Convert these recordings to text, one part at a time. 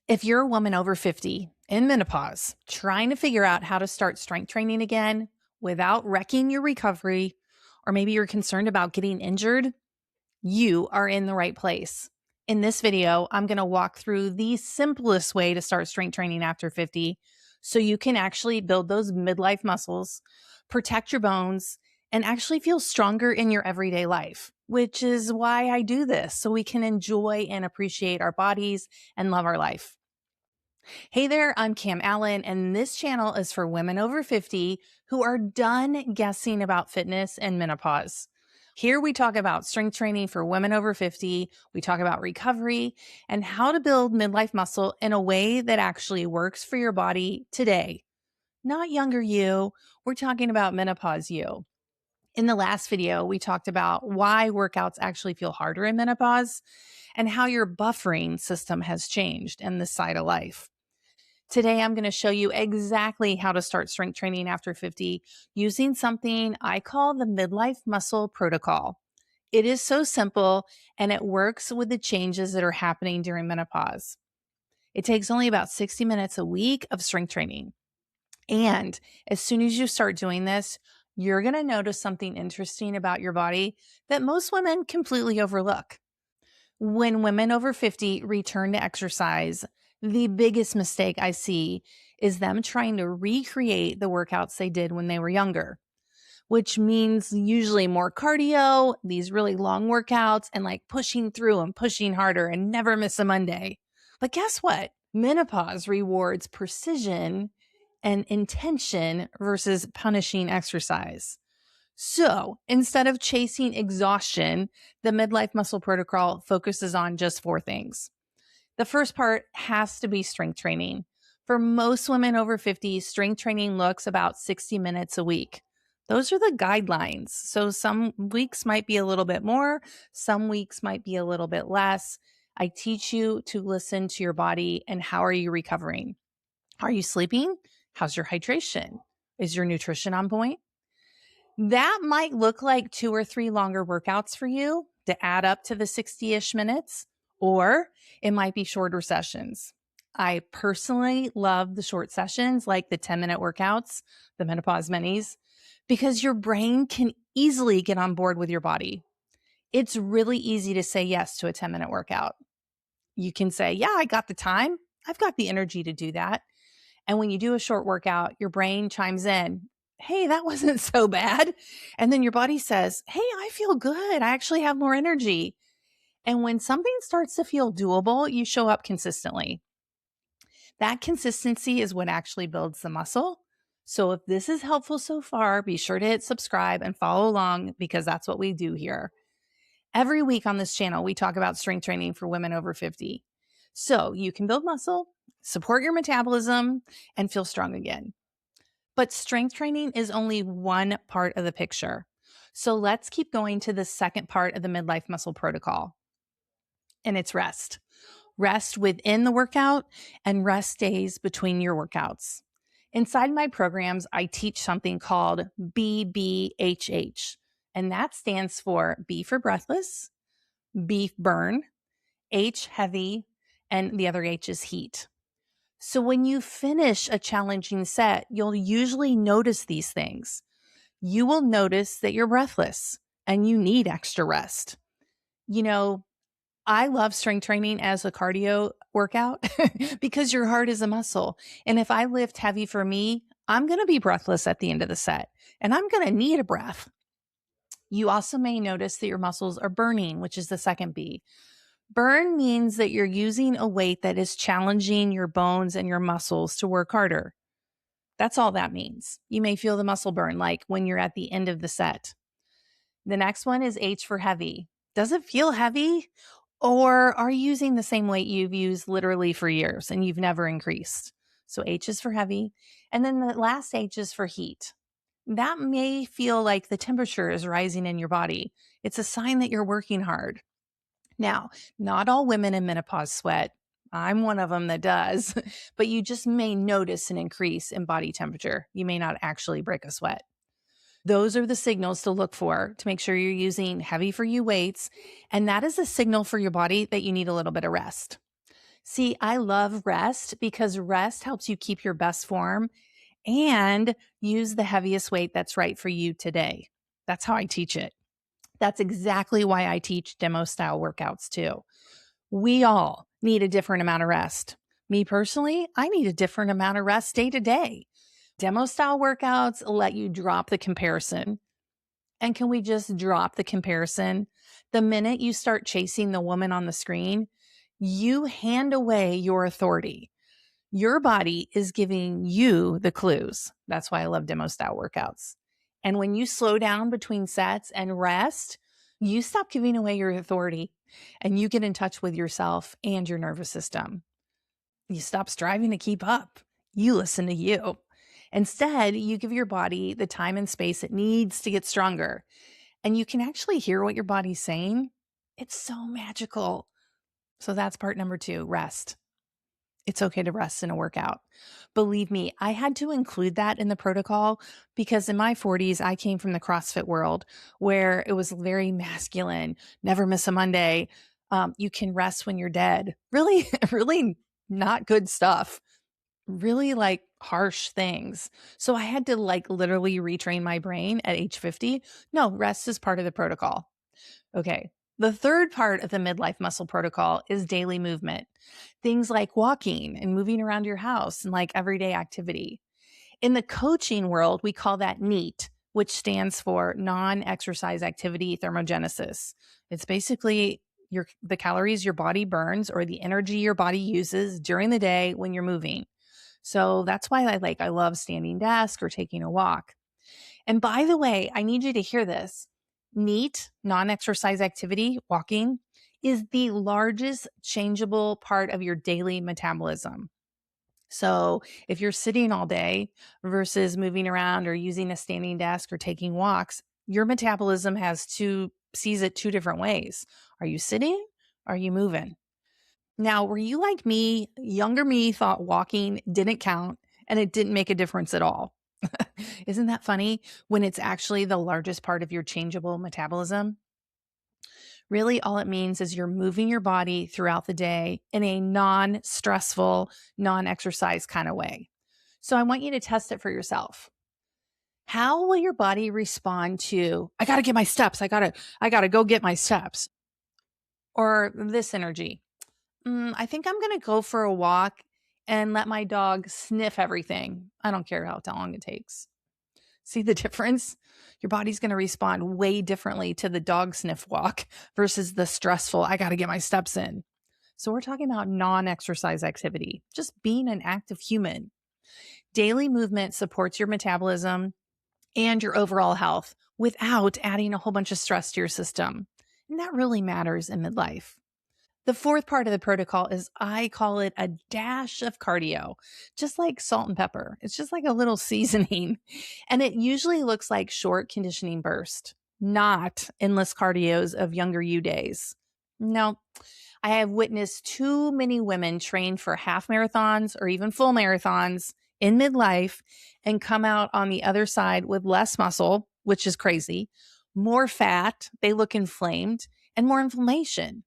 If you're a woman over 50 in menopause, trying to figure out how to start strength training again without wrecking your recovery, or maybe you're concerned about getting injured, you are in the right place. In this video, I'm going to walk through the simplest way to start strength training after 50 so you can actually build those midlife muscles, protect your bones, and actually feel stronger in your everyday life, which is why I do this, so we can enjoy and appreciate our bodies and love our life. Hey there, I'm Cam Allen, and this channel is for women over 50 who are done guessing about fitness and menopause. Here we talk about strength training for women over 50, we talk about recovery, and how to build midlife muscle in a way that actually works for your body today. Not younger you, we're talking about menopause you. In the last video, we talked about why workouts actually feel harder in menopause and how your buffering system has changed in this side of life. Today, I'm going to show you exactly how to start strength training after 50 using something I call the Midlife Muscle Protocol. It is so simple and it works with the changes that are happening during menopause. It takes only about 60 minutes a week of strength training. And as soon as you start doing this, you're going to notice something interesting about your body that most women completely overlook. When women over 50 return to exercise, the biggest mistake I see is them trying to recreate the workouts they did when they were younger, which means usually more cardio, these really long workouts, and like pushing through and pushing harder and never miss a Monday. But guess what? Menopause rewards precision and intention versus punishing exercise. So instead of chasing exhaustion, the Midlife Muscle Protocol focuses on just 4 things. The first part has to be strength training. For most women over 50, strength training looks about 60 minutes a week. Those are the guidelines. So some weeks might be a little bit more, some weeks might be a little bit less. I teach you to listen to your body and how are you recovering? Are you sleeping? How's your hydration? Is your nutrition on point? That might look like 2 or 3 longer workouts for you to add up to the 60-ish minutes, or it might be shorter sessions. I personally love the short sessions like the 10-minute workouts, the menopause minis, because your brain can easily get on board with your body. It's really easy to say yes to a 10-minute workout. You can say, yeah, I got the time. I've got the energy to do that. And when you do a short workout, your brain chimes in, hey, that wasn't so bad. And then your body says, hey, I feel good. I actually have more energy. And when something starts to feel doable, you show up consistently. That consistency is what actually builds the muscle. So if this is helpful so far, be sure to hit subscribe and follow along because that's what we do here. Every week on this channel, we talk about strength training for women over 50. So you can build muscle, support your metabolism, and feel strong again. But strength training is only one part of the picture. So let's keep going to the second part of the Midlife Muscle Protocol, and it's rest. Rest within the workout and rest days between your workouts. Inside my programs, I teach something called BBHH, and that stands for B for breathless, B burn, H heavy, and the other H is heat. So when you finish a challenging set, you'll usually notice these things. You will notice that you're breathless and you need extra rest. You know, I love strength training as a cardio workout because your heart is a muscle. And if I lift heavy for me, I'm going to be breathless at the end of the set and I'm going to need a breath. You also may notice that your muscles are burning, which is the second B. Burn means that you're using a weight that is challenging your bones and your muscles to work harder. That's all that means. You may feel the muscle burn like when you're at the end of the set. The next one is H for heavy. Does it feel heavy? Or are you using the same weight you've used literally for years and you've never increased? So H is for heavy. And then the last H is for heat. That may feel like the temperature is rising in your body. It's a sign that you're working hard. Now, not all women in menopause sweat. I'm one of them that does, but you just may notice an increase in body temperature. You may not actually break a sweat. Those are the signals to look for to make sure you're using heavy for you weights. And that is a signal for your body that you need a little bit of rest. See, I love rest because rest helps you keep your best form and use the heaviest weight that's right for you today. That's how I teach it. That's exactly why I teach demo style workouts too. We all need a different amount of rest. Me personally, I need a different amount of rest day to day. Demo style workouts let you drop the comparison. And can we just drop the comparison? The minute you start chasing the woman on the screen, you hand away your authority. Your body is giving you the clues. That's why I love demo style workouts. And when you slow down between sets and rest, you stop giving away your authority and you get in touch with yourself and your nervous system. You stop striving to keep up. You listen to you. Instead, you give your body the time and space it needs to get stronger. And you can actually hear what your body's saying. It's so magical. So that's part number 2, rest. It's okay to rest in a workout. Believe me, I had to include that in the protocol because in my 40s, I came from the CrossFit world where it was very masculine, never miss a Monday. You can rest when you're dead. Really, really not good stuff. Really like harsh things. So I had to like literally retrain my brain at age 50. No, rest is part of the protocol. Okay. The third part of the midlife muscle protocol is daily movement. Things like walking and moving around your house and like everyday activity. In the coaching world, we call that NEAT, which stands for non-exercise activity thermogenesis. It's basically the calories your body burns or the energy your body uses during the day when you're moving. So that's why I love standing desk or taking a walk. And by the way, I need you to hear this. NEAT, non-exercise activity, walking, is the largest changeable part of your daily metabolism. So if you're sitting all day versus moving around or using a standing desk or taking walks, your metabolism sees it two different ways. Are you sitting? Are you moving? Now, were you like me? Younger me thought walking didn't count and it didn't make a difference at all. Isn't that funny when it's actually the largest part of your changeable metabolism? Really, all it means is you're moving your body throughout the day in a non stressful, non exercise kind of way. So I want you to test it for yourself. How will your body respond to, I got to get my steps. I got to go get my steps, or this energy? I think I'm going to go for a walk and let my dog sniff everything. I don't care how long it takes. See the difference? Your body's going to respond way differently to the dog sniff walk versus the stressful, I got to get my steps in. So we're talking about non-exercise activity, just being an active human. Daily movement supports your metabolism and your overall health without adding a whole bunch of stress to your system. And that really matters in midlife. The fourth part of the protocol is I call it a dash of cardio, just like salt and pepper. It's just like a little seasoning. And it usually looks like short conditioning burst, not endless cardios of younger you days. No, I have witnessed too many women train for half marathons or even full marathons in midlife and come out on the other side with less muscle, which is crazy, more fat, they look inflamed, and more inflammation.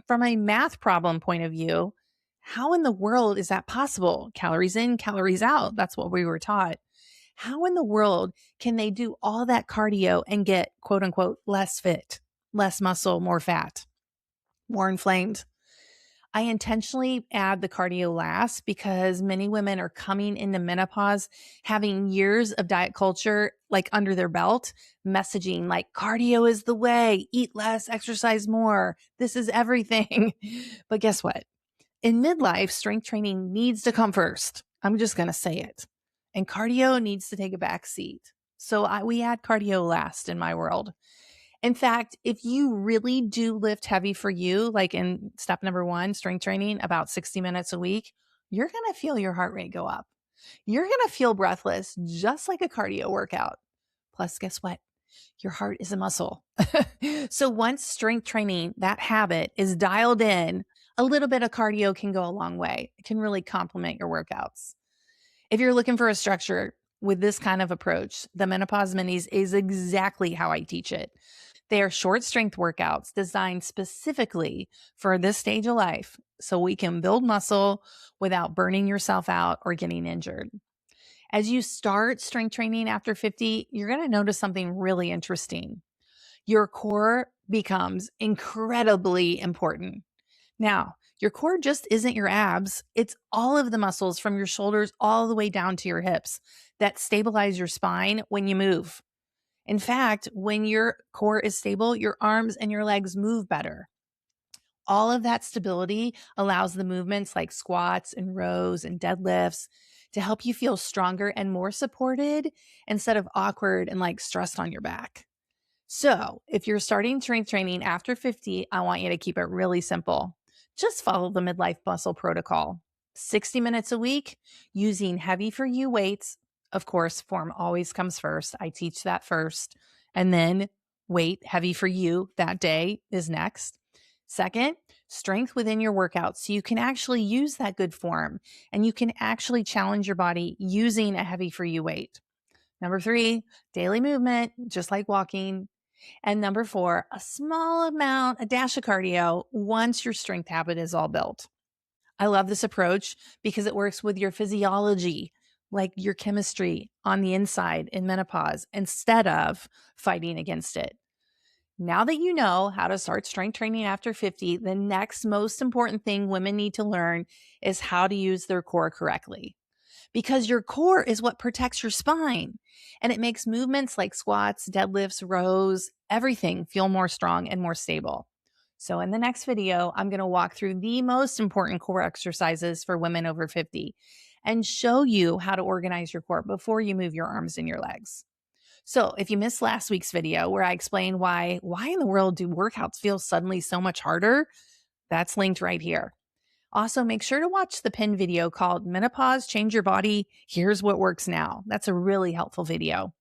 From a math problem point of view, how in the world is that possible? Calories in, calories out. That's what we were taught. How in the world can they do all that cardio and get quote unquote less fit, less muscle, more fat, more inflamed? I intentionally add the cardio last because many women are coming into menopause having years of diet culture like under their belt, messaging like cardio is the way, eat less, exercise more. This is everything. But guess what? In midlife, strength training needs to come first. I'm just going to say it. And cardio needs to take a back seat. So we add cardio last in my world. In fact, if you really do lift heavy for you, like in step number 1, strength training, about 60 minutes a week, you're going to feel your heart rate go up. You're going to feel breathless, just like a cardio workout. Plus, guess what? Your heart is a muscle. So once strength training, that habit is dialed in, a little bit of cardio can go a long way. It can really complement your workouts. If you're looking for a structure with this kind of approach, the Menopause Minis is exactly how I teach it. They are short strength workouts designed specifically for this stage of life so we can build muscle without burning yourself out or getting injured. As you start strength training after 50, you're going to notice something really interesting. Your core becomes incredibly important. Now, your core just isn't your abs, it's all of the muscles from your shoulders all the way down to your hips that stabilize your spine when you move. In fact, when your core is stable, your arms and your legs move better. All of that stability allows the movements like squats and rows and deadlifts to help you feel stronger and more supported instead of awkward and like stressed on your back. So, if you're starting strength training after 50, I want you to keep it really simple. Just follow the Midlife Muscle Protocol. 60 minutes a week using heavy for you weights. Of course, form always comes first. I teach that first. And then weight heavy for you that day is next. Second, strength within your workout so you can actually use that good form and you can actually challenge your body using a heavy for you weight. Number 3, daily movement, just like walking. And number 4, a small amount, a dash of cardio once your strength habit is all built. I love this approach because it works with your physiology, like your chemistry on the inside in menopause, instead of fighting against it. Now that you know how to start strength training after 50, the next most important thing women need to learn is how to use their core correctly. Because your core is what protects your spine and it makes movements like squats, deadlifts, rows, everything feel more strong and more stable. So in the next video, I'm going to walk through the most important core exercises for women over 50 and show you how to organize your core before you move your arms and your legs. So if you missed last week's video where I explained why in the world do workouts feel suddenly so much harder, that's linked right here. Also, make sure to watch the pinned video called Menopause, Change Your Body. Here's what works now. That's a really helpful video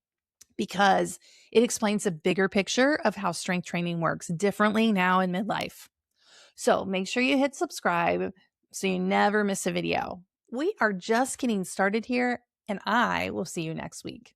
because it explains the bigger picture of how strength training works differently now in midlife. So make sure you hit subscribe so you never miss a video. We are just getting started here, and I will see you next week.